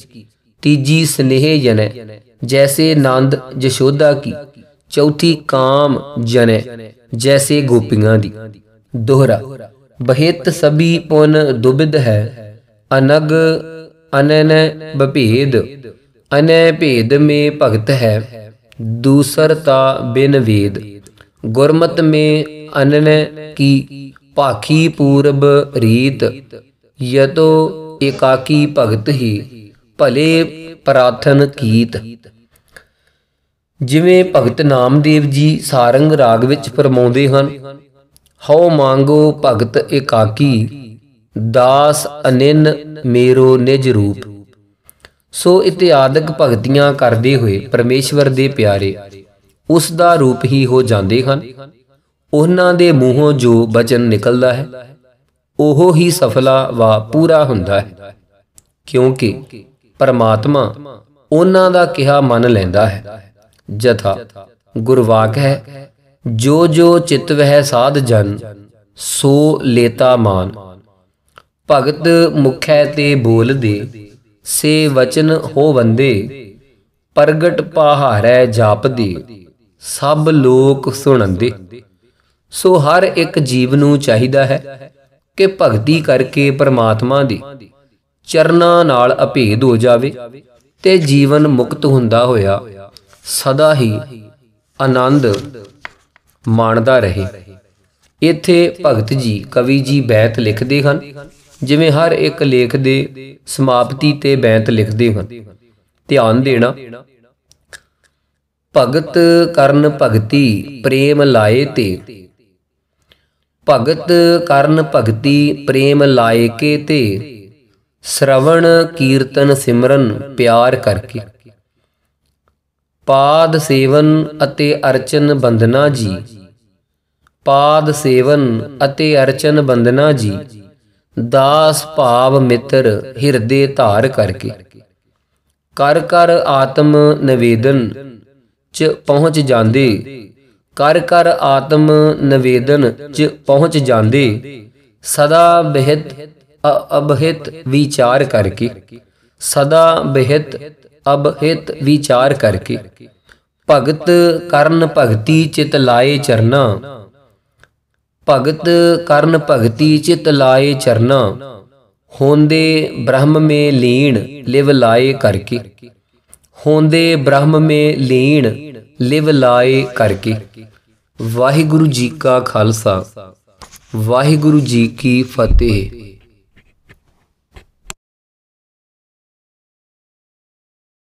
तीजी स्नेह जन जैसे नंद जशोदा की। चौथी काम जन जैसे गोपियां दी। दोहरा बहित सभी पुन दुबिध है। अनग अनन बभेद अनय भेद में भगत है। दूसरता बिन वेद गुरमत में अनन की। पाखी पूर्व रीत यतो एकाकी भगत ही भले प्रार्थन कीत। जिवें भगत नामदेव जी सारंग राग विच फरमाउंदे हन, हौ मांगो भगत एकाकी दास अनिन मेरो निज रूप। सो इत्यादक भगतियां करदे होए परमेश्वर दे प्यारे उस दा रूप ही हो जांदे हन। उन्हां दे मूहों जो बचन निकलदा है ओहो ही सफला व पूरा हुंदा है। क्योंकि परमात्मा उन्हां दा किहा मन लैंदा है। जथा गुरवाक है, जो जो चित वह साध जन सो लेता मान। भगत मुखै ते बोल दे से वचन हो वंदे। प्रगट पहारै जाप दे सब लोक सुणंदे। सो हर एक जीव नूं चाहिदा है कि भगती करके परमात्मा दे चरनां नाल अभेद हो जावे ते जीवन मुक्त हुंदा होया सदा ही आनंद माणदा रहे। इत्थे भगत जी कवि जी बैत लिखते हैं जिवें हर एक लेख दे समाप्ति ते बैत लिखते हैं। ध्यान देना। भगत करन भगति प्रेम लाए ते। भगत करन भगति प्रेम लाए के ते। श्रवण कीर्तन सिमरन प्यार करके। पाद सेवन अते अर्चन बंदना जी। पाद सेवन अते अर्चन बंदना जी। दास भाव मित्र हिरदे धार करके। कर कर आत्म निवेदन च पहुँच जांदे। कर कर आत्म निवेदन च पहुँच जांदे। सदा बहित अबहित विचार करके। सदा बहित अबहित विचार करके। भगत करन भगति चित लाए चरना। भगत करन भगति चित लाए चरना। होंदे ब्रह्म में लीन लिव लाए करके। होंदे ब्रह्म में लीन लिव लाए करके। वाहिगुरु जी का खालसा वाहिगुरु जी की फतेह।